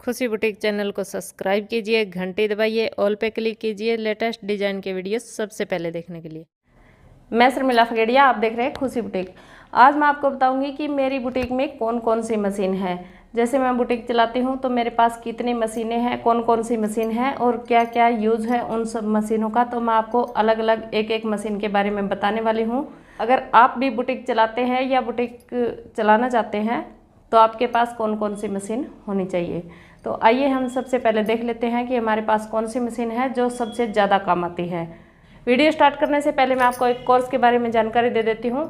खुशी boutique channel को subscribe कीजिए, घंटी दबाइए, ऑल पे क्लिक कीजिए लेटेस्ट डिजाइन के वीडियो सबसे पहले देखने के लिए। मैं शर्मिला फगेड़िया, आप देख रहे हैं खुशी बुटीक। आज मैं आपको बताऊंगी कि मेरी बुटीक में कौन कौन सी मशीन है। जैसे मैं बुटीक चलाती हूं तो मेरे पास कितनी मशीनें हैं, कौन कौन सी मशीन है और क्या क्या यूज़ है उन सब मशीनों का, तो मैं आपको अलग अलग एक एक मशीन के बारे में बताने वाली हूँ। अगर आप भी बुटीक चलाते हैं या बुटीक चलाना चाहते हैं तो आपके पास कौन कौन सी मशीन होनी चाहिए। तो आइए हम सबसे पहले देख लेते हैं कि हमारे पास कौन सी मशीन है जो सबसे ज़्यादा काम आती है। वीडियो स्टार्ट करने से पहले मैं आपको एक कोर्स के बारे में जानकारी दे देती हूँ।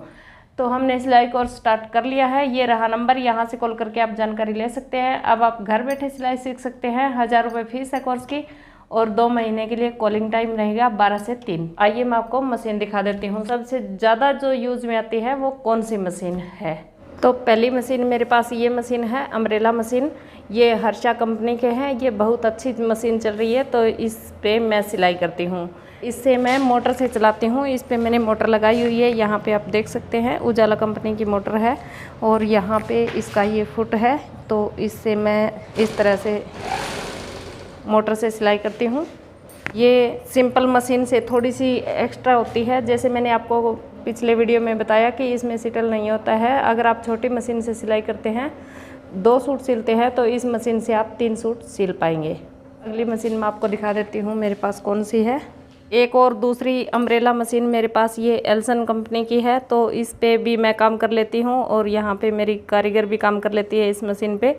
तो हमने सिलाई कोर्स स्टार्ट कर लिया है, ये रहा नंबर, यहाँ से कॉल करके आप जानकारी ले सकते हैं। अब आप घर बैठे सिलाई सीख सकते हैं। 1000 रुपये फीस है कोर्स की और 2 महीने के लिए कॉलिंग टाइम रहेगा 12 से 3। आइए मैं आपको मशीन दिखा देती हूँ। सबसे ज़्यादा जो यूज़ में आती है वो कौन सी मशीन है। तो पहली मशीन मेरे पास ये मशीन है, अम्ब्रेला मशीन। ये हर्षा कंपनी के हैं, ये बहुत अच्छी मशीन चल रही है। तो इस पे मैं सिलाई करती हूँ। इससे मैं मोटर से चलाती हूँ। इस पे मैंने मोटर लगाई हुई है, यहाँ पे आप देख सकते हैं उजाला कंपनी की मोटर है और यहाँ पे इसका ये फुट है। तो इससे मैं इस तरह से मोटर से सिलाई करती हूँ। ये सिंपल मशीन से थोड़ी सी एक्स्ट्रा होती है। जैसे मैंने आपको पिछले वीडियो में बताया कि इसमें सिटल नहीं होता है। अगर आप छोटी मशीन से सिलाई करते हैं, 2 सूट सिलते हैं, तो इस मशीन से आप 3 सूट सिल पाएंगे। अगली मशीन मैं आपको दिखा देती हूँ मेरे पास कौन सी है। एक और दूसरी अम्ब्रेला मशीन मेरे पास ये एल्सन कंपनी की है। तो इस पे भी मैं काम कर लेती हूँ और यहाँ पे मेरी कारीगर भी काम कर लेती है इस मशीन पे।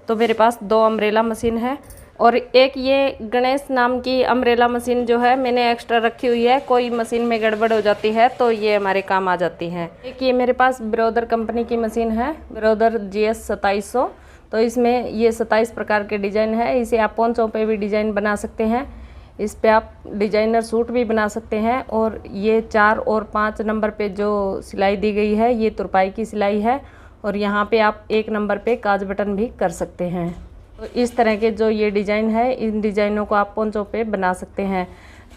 तो मेरे पास 2 अम्ब्रेला मशीन है और एक ये गणेश नाम की अम्ब्रेला मशीन जो है मैंने एक्स्ट्रा रखी हुई है। कोई मशीन में गड़बड़ हो जाती है तो ये हमारे काम आ जाती है। एक ये मेरे पास ब्रोदर कंपनी की मशीन है, ब्रोदर GS 2700। तो इसमें ये 27 प्रकार के डिज़ाइन है। इसे आप पोंचों पे भी डिज़ाइन बना सकते हैं। इस पे आप डिजाइनर सूट भी बना सकते हैं। और ये 4 और 5 नंबर पे जो सिलाई दी गई है ये तुरपाई की सिलाई है और यहाँ पे आप 1 नंबर पे काज बटन भी कर सकते हैं। तो इस तरह के जो ये डिज़ाइन है, इन डिज़ाइनों को आप पोंचों पे बना सकते हैं।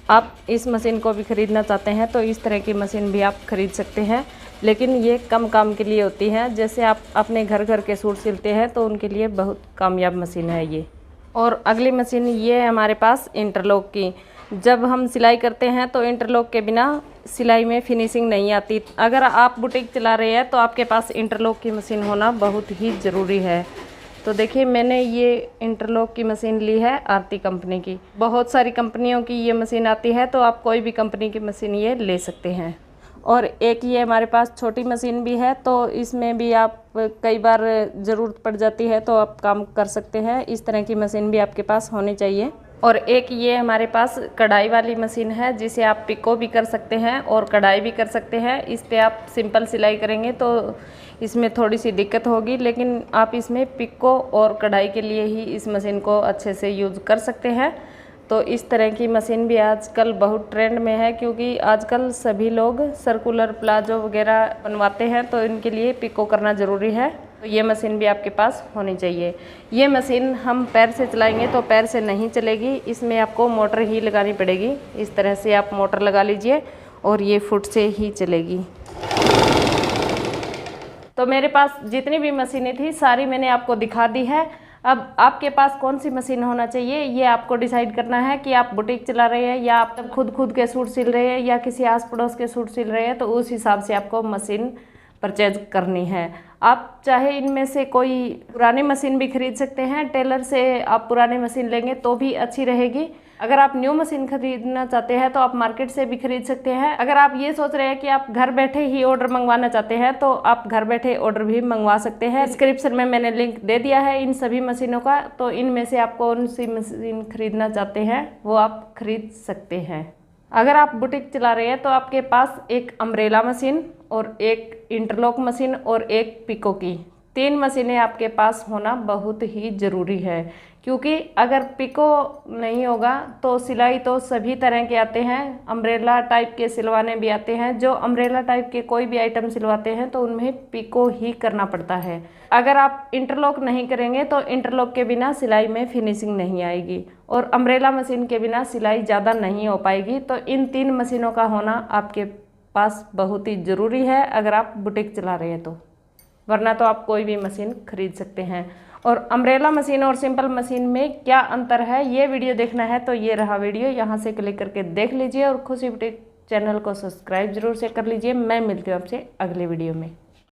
आप इस मशीन को भी ख़रीदना चाहते हैं तो इस तरह की मशीन भी आप खरीद सकते हैं, लेकिन ये कम काम के लिए होती है। जैसे आप अपने घर के सूट सिलते हैं तो उनके लिए बहुत कामयाब मशीन है ये। और अगली मशीन ये है हमारे पास इंटरलॉक की। जब हम सिलाई करते हैं तो इंटरलॉक के बिना सिलाई में फिनिशिंग नहीं आती। अगर आप बुटीक चला रहे हैं तो आपके पास इंटरलॉक की मशीन होना बहुत ही ज़रूरी है। तो देखिए मैंने ये इंटरलॉक की मशीन ली है आरती कंपनी की। बहुत सारी कंपनियों की ये मशीन आती है, तो आप कोई भी कंपनी की मशीन ये ले सकते हैं। और एक ये हमारे पास छोटी मशीन भी है, तो इसमें भी आप कई बार ज़रूरत पड़ जाती है तो आप काम कर सकते हैं। इस तरह की मशीन भी आपके पास होनी चाहिए। और एक ये हमारे पास कढ़ाई वाली मशीन है, जिसे आप पिको भी कर सकते हैं और कढ़ाई भी कर सकते हैं। इस पे आप सिंपल सिलाई करेंगे तो इसमें थोड़ी सी दिक्कत होगी, लेकिन आप इसमें पिको और कढ़ाई के लिए ही इस मशीन को अच्छे से यूज़ कर सकते हैं। तो इस तरह की मशीन भी आजकल बहुत ट्रेंड में है, क्योंकि आजकल सभी लोग सर्कुलर प्लाजो वगैरह बनवाते हैं, तो इनके लिए पिको करना ज़रूरी है। तो ये मशीन भी आपके पास होनी चाहिए। ये मशीन हम पैर से चलाएंगे तो पैर से नहीं चलेगी, इसमें आपको मोटर ही लगानी पड़ेगी। इस तरह से आप मोटर लगा लीजिए और ये फुट से ही चलेगी। तो मेरे पास जितनी भी मशीनें थी सारी मैंने आपको दिखा दी है। अब आपके पास कौन सी मशीन होना चाहिए ये आपको डिसाइड करना है कि आप बुटीक चला रहे हैं या आप खुद के सूट सिल रहे हैं या किसी आस पड़ोस के सूट सिल रहे हैं, तो उस हिसाब से आपको मशीन परचेज करनी है। आप चाहे इनमें से कोई पुरानी मशीन भी खरीद सकते हैं, टेलर से आप पुरानी मशीन लेंगे तो भी अच्छी रहेगी। अगर आप न्यू मशीन खरीदना चाहते हैं तो आप मार्केट से भी खरीद सकते हैं। अगर आप ये सोच रहे हैं कि आप घर बैठे ही ऑर्डर मंगवाना चाहते हैं तो आप घर बैठे ऑर्डर भी मंगवा सकते हैं। डिस्क्रिप्शन में मैंने लिंक दे दिया है इन सभी मशीनों का, तो इनमें से आप कौन सी मशीन खरीदना चाहते हैं वो आप खरीद सकते हैं। अगर आप बुटीक चला रहे हैं तो आपके पास एक अम्ब्रेला मशीन और एक इंटरलॉक मशीन और एक पिको की 3 मशीनें आपके पास होना बहुत ही ज़रूरी है, क्योंकि अगर पिको नहीं होगा तो सिलाई तो सभी तरह के आते हैं। अम्ब्रेला टाइप के सिलवाने भी आते हैं। जो अम्ब्रेला टाइप के कोई भी आइटम सिलवाते हैं तो उनमें पिको ही करना पड़ता है। अगर आप इंटरलॉक नहीं करेंगे तो इंटरलॉक के बिना सिलाई में फिनिशिंग नहीं आएगी और अम्ब्रेला मशीन के बिना सिलाई ज़्यादा नहीं हो पाएगी। तो इन 3 मशीनों का होना आपके पास बहुत ही ज़रूरी है अगर आप बुटीक चला रहे हैं तो, वरना तो आप कोई भी मशीन खरीद सकते हैं। और अम्ब्रेला मशीन और सिंपल मशीन में क्या अंतर है, ये वीडियो देखना है तो ये रहा वीडियो, यहाँ से क्लिक करके देख लीजिए और खुशी बुटीक चैनल को सब्सक्राइब जरूर से कर लीजिए। मैं मिलती हूँ आपसे अगले वीडियो में।